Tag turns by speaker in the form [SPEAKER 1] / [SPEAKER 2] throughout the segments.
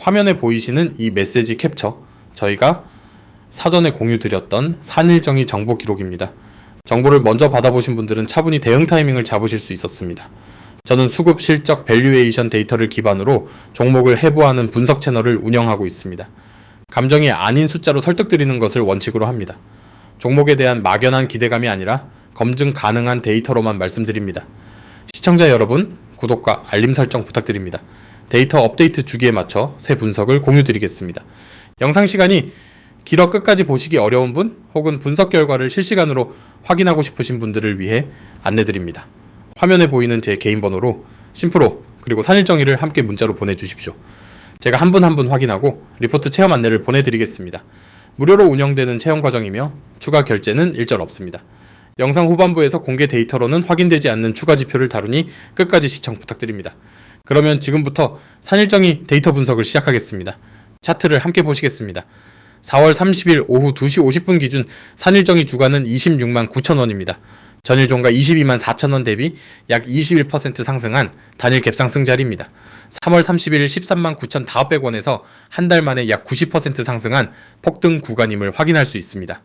[SPEAKER 1] 화면에 보이시는 이 메시지 캡처, 저희가 사전에 공유드렸던 산일정이 정보 기록입니다. 정보를 먼저 받아보신 분들은 차분히 대응 타이밍을 잡으실 수 있었습니다. 저는 수급 실적 밸류에이션 데이터를 기반으로 종목을 해부하는 분석 채널을 운영하고 있습니다. 감정이 아닌 숫자로 설득드리는 것을 원칙으로 합니다. 종목에 대한 막연한 기대감이 아니라 검증 가능한 데이터로만 말씀드립니다. 시청자 여러분, 구독과 알림 설정 부탁드립니다. 데이터 업데이트 주기에 맞춰 새 분석을 공유드리겠습니다. 영상 시간이 길어 끝까지 보시기 어려운 분 혹은 분석 결과를 실시간으로 확인하고 싶으신 분들을 위해 안내드립니다. 화면에 보이는 제 개인 번호로 심프로 그리고 산일정의를 함께 문자로 보내주십시오. 제가 한 분 한 분 확인하고 리포트 체험 안내를 보내드리겠습니다. 무료로 운영되는 체험 과정이며 추가 결제는 일절 없습니다. 영상 후반부에서 공개 데이터로는 확인되지 않는 추가 지표를 다루니 끝까지 시청 부탁드립니다. 그러면 지금부터 산일정의 데이터 분석을 시작하겠습니다. 차트를 함께 보시겠습니다. 4월 30일 오후 2시 50분 기준 산일정의 주가는 26만 9천원입니다. 전일 종가 22만 4천원 대비 약 21% 상승한 단일 갭상승 자리입니다. 3월 30일 13만 9,400원에서 한 달 만에 약 90% 상승한 폭등 구간임을 확인할 수 있습니다.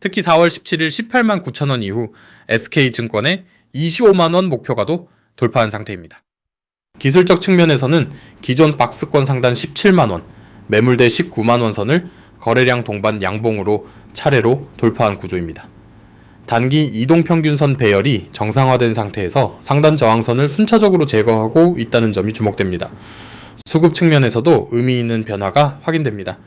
[SPEAKER 1] 특히 4월 17일 18만 9천원 이후 SK증권의 25만원 목표가도 돌파한 상태입니다. 기술적 측면에서는 기존 박스권 상단 17만원, 매물대 19만원 선을 거래량 동반 양봉으로 차례로 돌파한 구조입니다. 단기 이동평균선 배열이 정상화된 상태에서 상단 저항선을 순차적으로 제거하고 있다는 점이 주목됩니다. 수급 측면에서도 의미 있는 변화가 확인됩니다.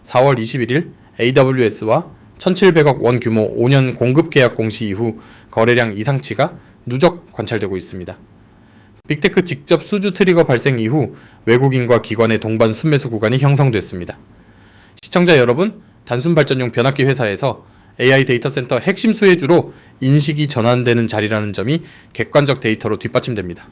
[SPEAKER 1] 4월 21일 AWS와 1,700억 원 규모 5년 공급 계약 공시 이후 거래량 이상치가 누적 관찰되고 있습니다. 빅테크 직접 수주 트리거 발생 이후 외국인과 기관의 동반 순매수 구간이 형성됐습니다. 시청자 여러분, 단순 발전용 변압기 회사에서 AI 데이터 센터 핵심 수혜주로 인식이 전환되는 자리라는 점이 객관적 데이터로 뒷받침됩니다.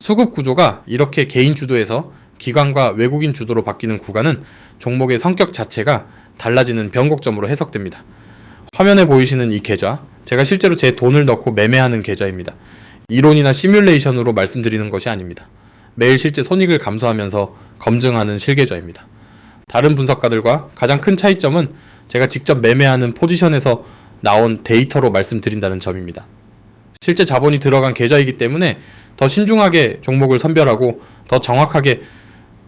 [SPEAKER 1] 수급 구조가 이렇게 개인 주도에서 기관과 외국인 주도로 바뀌는 구간은 종목의 성격 자체가 달라지는 변곡점으로 해석됩니다. 화면에 보이시는 이 계좌, 제가 실제로 제 돈을 넣고 매매하는 계좌입니다. 이론이나 시뮬레이션으로 말씀드리는 것이 아닙니다. 매일 실제 손익을 감소하면서 검증하는 실계좌입니다. 다른 분석가들과 가장 큰 차이점은 제가 직접 매매하는 포지션에서 나온 데이터로 말씀드린다는 점입니다. 실제 자본이 들어간 계좌이기 때문에 더 신중하게 종목을 선별하고 더 정확하게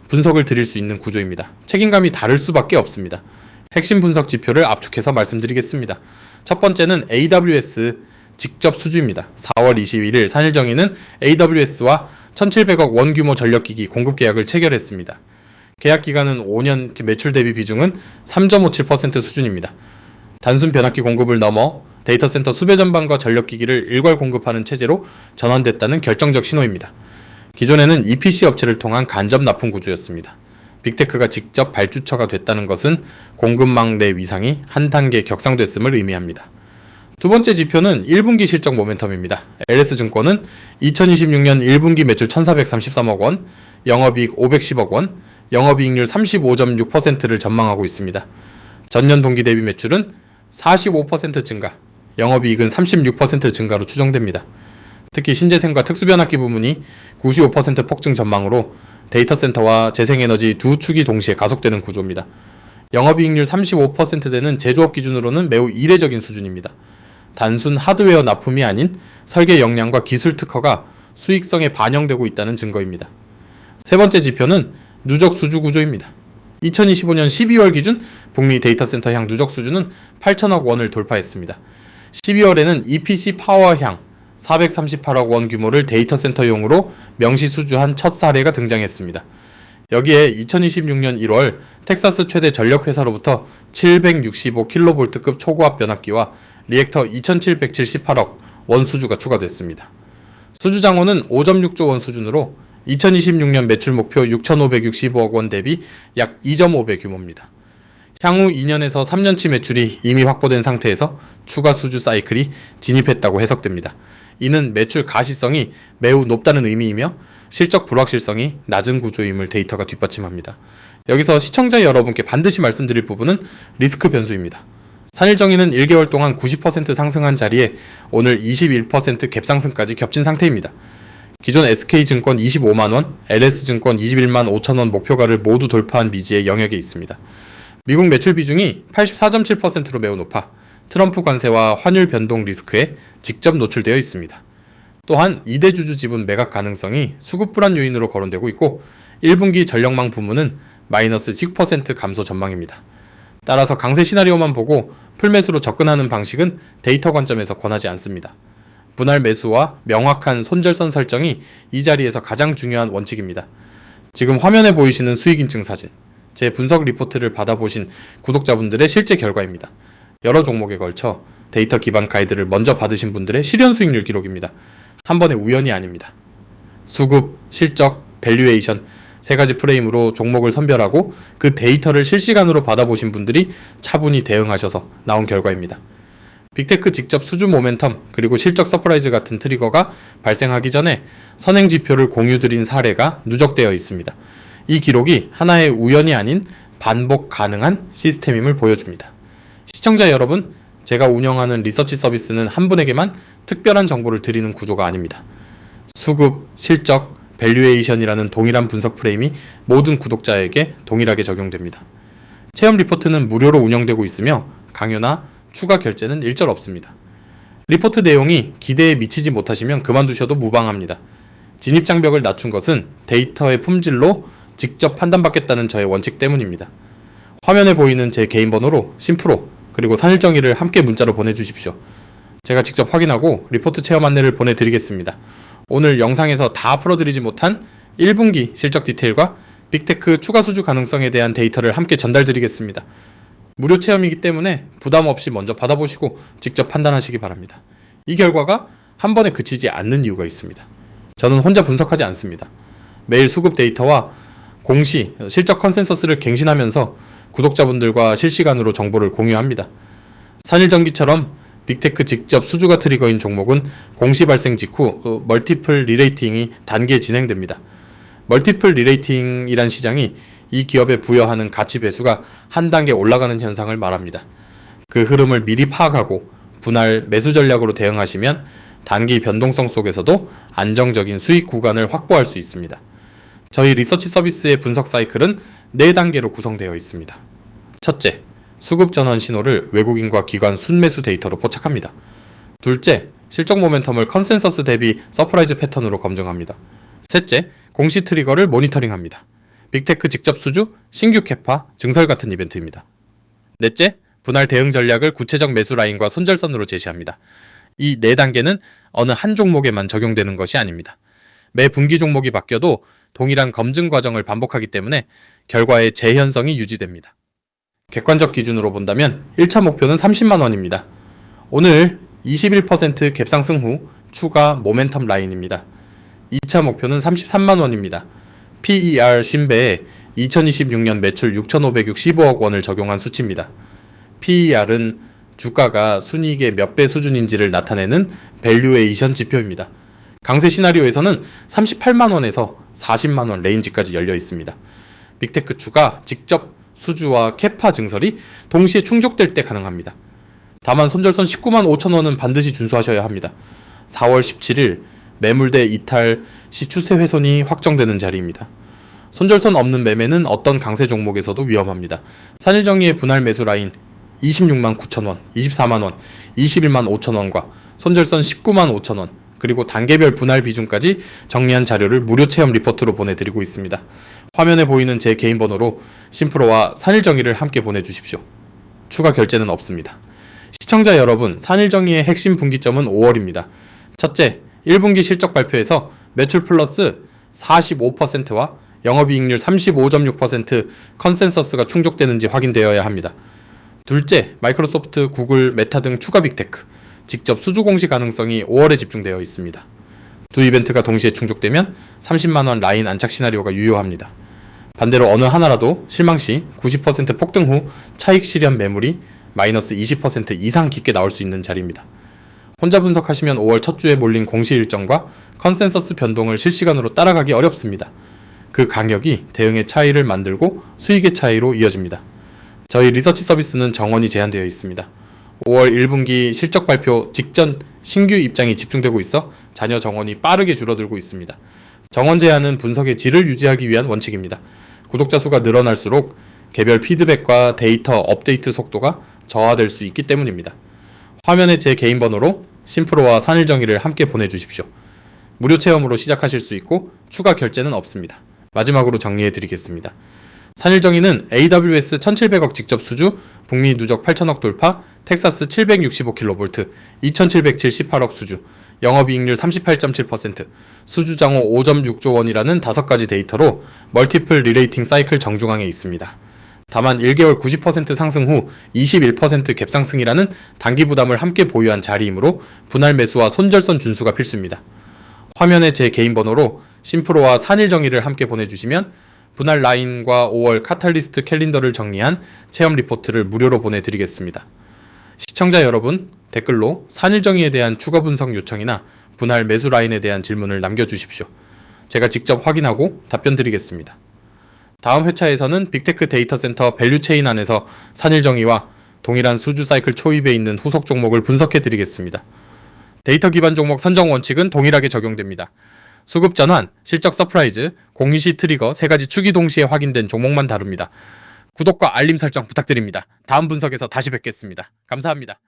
[SPEAKER 1] 분석을 드릴 수 있는 구조입니다. 책임감이 다를 수밖에 없습니다. 핵심 분석 지표를 압축해서 말씀드리겠습니다. 첫 번째는 AWS 직접 수주입니다. 4월 21일 산일정의는 AWS와 1,700억 원 규모 전력기기 공급 계약을 체결했습니다. 계약 기간은 5년, 매출 대비 비중은 3.57% 수준입니다. 단순 변압기 공급을 넘어 데이터 센터 수배 전방과 전력기기를 일괄 공급하는 체제로 전환됐다는 결정적 신호입니다. 기존에는 EPC 업체를 통한 간접 납품 구조였습니다. 빅테크가 직접 발주처가 됐다는 것은 공급망 내 위상이 한 단계 격상됐음을 의미합니다. 두 번째 지표는 1분기 실적 모멘텀입니다. LS증권은 2026년 1분기 매출 1,433억 원, 영업이익 510억 원, 영업이익률 35.6%를 전망하고 있습니다. 전년 동기 대비 매출은 45% 증가, 영업이익은 36% 증가로 추정됩니다. 특히 신재생과 특수변압기 부문이 95% 폭증 전망으로 데이터 센터와 재생에너지 두 축이 동시에 가속되는 구조입니다. 영업이익률 35%대는 제조업 기준으로는 매우 이례적인 수준입니다. 단순 하드웨어 납품이 아닌 설계 역량과 기술 특허가 수익성에 반영되고 있다는 증거입니다. 세 번째 지표는 누적 수주 구조입니다. 2025년 12월 기준 북미 데이터 센터 향 누적 수주는 8천억 원을 돌파했습니다. 12월에는 EPC 파워향 438억 원 규모를 데이터 센터용으로 명시 수주한 첫 사례가 등장했습니다. 여기에 2026년 1월 텍사스 최대 전력회사로부터 765kV급 초고압 변압기와 리액터 2,778억 원 수주가 추가됐습니다. 수주 장호는 5.6조 원 수준으로 2026년 매출 목표 6,565억 원 대비 약 2.5배 규모입니다. 향후 2년에서 3년치 매출이 이미 확보된 상태에서 추가 수주 사이클이 진입했다고 해석됩니다. 이는 매출 가시성이 매우 높다는 의미이며 실적 불확실성이 낮은 구조임을 데이터가 뒷받침합니다. 여기서 시청자 여러분께 반드시 말씀드릴 부분은 리스크 변수입니다. 산일정의는 1개월 동안 90% 상승한 자리에 오늘 21% 갭상승까지 겹친 상태입니다. 기존 SK증권 25만원, LS증권 21만 5천원 목표가를 모두 돌파한 미지의 영역에 있습니다. 미국 매출 비중이 84.7%로 매우 높아 트럼프 관세와 환율 변동 리스크에 직접 노출되어 있습니다. 또한 2대 주주 지분 매각 가능성이 수급 불안 요인으로 거론되고 있고 1분기 전력망 부문은 마이너스 10% 감소 전망입니다. 따라서 강세 시나리오만 보고 풀매수로 접근하는 방식은 데이터 관점에서 권하지 않습니다. 분할 매수와 명확한 손절선 설정이 이 자리에서 가장 중요한 원칙입니다. 지금 화면에 보이시는 수익인증 사진, 제 분석 리포트를 받아보신 구독자분들의 실제 결과입니다. 여러 종목에 걸쳐 데이터 기반 가이드를 먼저 받으신 분들의 실현 수익률 기록입니다. 한 번의 우연이 아닙니다. 수급, 실적, 밸류에이션 세 가지 프레임으로 종목을 선별하고 그 데이터를 실시간으로 받아보신 분들이 차분히 대응하셔서 나온 결과입니다. 빅테크 직접 수주 모멘텀 그리고 실적 서프라이즈 같은 트리거가 발생하기 전에 선행 지표를 공유드린 사례가 누적되어 있습니다. 이 기록이 하나의 우연이 아닌 반복 가능한 시스템임을 보여줍니다. 시청자 여러분, 제가 운영하는 리서치 서비스는 한 분에게만 특별한 정보를 드리는 구조가 아닙니다. 수급, 실적, 밸류에이션이라는 동일한 분석 프레임이 모든 구독자에게 동일하게 적용됩니다. 체험 리포트는 무료로 운영되고 있으며 강요나 추가 결제는 일절 없습니다. 리포트 내용이 기대에 미치지 못하시면 그만두셔도 무방합니다. 진입장벽을 낮춘 것은 데이터의 품질로 직접 판단받겠다는 저의 원칙 때문입니다. 화면에 보이는 제 개인 번호로 심프로 그리고 산일정의를 함께 문자로 보내주십시오. 제가 직접 확인하고 리포트 체험 안내를 보내드리겠습니다. 오늘 영상에서 다 풀어드리지 못한 1분기 실적 디테일과 빅테크 추가 수주 가능성에 대한 데이터를 함께 전달드리겠습니다. 무료 체험이기 때문에 부담 없이 먼저 받아보시고 직접 판단하시기 바랍니다. 이 결과가 한 번에 그치지 않는 이유가 있습니다. 저는 혼자 분석하지 않습니다. 매일 수급 데이터와 공시, 실적 컨센서스를 갱신하면서 구독자분들과 실시간으로 정보를 공유합니다. 산일전기처럼 빅테크 직접 수주가 트리거인 종목은 공시 발생 직후 멀티플 리레이팅이 단계 진행됩니다. 멀티플 리레이팅이란 시장이 이 기업에 부여하는 가치 배수가 한 단계 올라가는 현상을 말합니다. 그 흐름을 미리 파악하고 분할 매수 전략으로 대응하시면 단기 변동성 속에서도 안정적인 수익 구간을 확보할 수 있습니다. 저희 리서치 서비스의 분석 사이클은 4단계로 구성되어 있습니다. 첫째, 수급 전환 신호를 외국인과 기관 순매수 데이터로 포착합니다. 둘째, 실적 모멘텀을 컨센서스 대비 서프라이즈 패턴으로 검증합니다. 셋째, 공시 트리거를 모니터링합니다. 빅테크 직접 수주, 신규 캐파, 증설 같은 이벤트입니다. 넷째, 분할 대응 전략을 구체적 매수 라인과 손절선으로 제시합니다. 이 4단계는 어느 한 종목에만 적용되는 것이 아닙니다. 매 분기 종목이 바뀌어도 동일한 검증 과정을 반복하기 때문에 결과의 재현성이 유지됩니다. 객관적 기준으로 본다면 1차 목표는 30만원입니다. 오늘 21% 갭상승 후 추가 모멘텀 라인입니다. 2차 목표는 33만원입니다. PER 50배에 2026년 매출 6,565억 원을 적용한 수치입니다. PER은 주가가 순이익의 몇 배 수준인지를 나타내는 밸류에이션 지표입니다. 강세 시나리오에서는 38만원에서 40만원 레인지까지 열려 있습니다. 빅테크 추가 직접 수주와 캐파 증설이 동시에 충족될 때 가능합니다. 다만 손절선 19만 5천원은 반드시 준수하셔야 합니다. 4월 17일 매물대 이탈 시 추세 훼손이 확정되는 자리입니다. 손절선 없는 매매는 어떤 강세 종목에서도 위험합니다. 산일정의의 분할 매수 라인 26만 9천원, 24만원, 21만 5천원과 손절선 19만 5천원 그리고 단계별 분할 비중까지 정리한 자료를 무료 체험 리포트로 보내드리고 있습니다. 화면에 보이는 제 개인 번호로 심프로와 산일정의를 함께 보내주십시오. 추가 결제는 없습니다. 시청자 여러분, 산일정의의 핵심 분기점은 5월입니다. 첫째, 1분기 실적 발표에서 매출 플러스 45%와 영업이익률 35.6% 컨센서스가 충족되는지 확인되어야 합니다. 둘째, 마이크로소프트, 구글, 메타 등 추가 빅테크, 직접 수주 공시 가능성이 5월에 집중되어 있습니다. 두 이벤트가 동시에 충족되면 30만원 라인 안착 시나리오가 유효합니다. 반대로 어느 하나라도 실망 시 90% 폭등 후 차익 실현 매물이 마이너스 20% 이상 깊게 나올 수 있는 자리입니다. 혼자 분석하시면 5월 첫 주에 몰린 공시 일정과 컨센서스 변동을 실시간으로 따라가기 어렵습니다. 그 강력이 대응의 차이를 만들고 수익의 차이로 이어집니다. 저희 리서치 서비스는 정원이 제한되어 있습니다. 5월 1분기 실적 발표 직전 신규 입장이 집중되고 있어 잔여 정원이 빠르게 줄어들고 있습니다. 정원 제한은 분석의 질을 유지하기 위한 원칙입니다. 구독자 수가 늘어날수록 개별 피드백과 데이터 업데이트 속도가 저하될 수 있기 때문입니다. 화면에 제 개인 번호로 심프로와 산일정의를 함께 보내주십시오. 무료 체험으로 시작하실 수 있고 추가 결제는 없습니다. 마지막으로 정리해드리겠습니다. 산일정의는 AWS 1700억 직접 수주, 북미 누적 8천억 돌파, 텍사스 765kV, 2778억 수주, 영업이익률 38.7%, 수주장호 5.6조 원이라는 5가지 데이터로 멀티플 리레이팅 사이클 정중앙에 있습니다. 다만 1개월 90% 상승 후 21% 갭상승이라는 단기 부담을 함께 보유한 자리이므로 분할 매수와 손절선 준수가 필수입니다. 화면에 제 개인 번호로 심프로와 산일정의를 함께 보내주시면 분할 라인과 5월 카탈리스트 캘린더를 정리한 체험 리포트를 무료로 보내드리겠습니다. 시청자 여러분, 댓글로 산일정의에 대한 추가 분석 요청이나 분할 매수 라인에 대한 질문을 남겨주십시오. 제가 직접 확인하고 답변 드리겠습니다. 다음 회차에서는 빅테크 데이터 센터 밸류체인 안에서 산일정의와 동일한 수주 사이클 초입에 있는 후속 종목을 분석해 드리겠습니다. 데이터 기반 종목 선정 원칙은 동일하게 적용됩니다. 수급 전환, 실적 서프라이즈, 공시 트리거 3가지 축이 동시에 확인된 종목만 다룹니다. 구독과 알림 설정 부탁드립니다. 다음 분석에서 다시 뵙겠습니다. 감사합니다.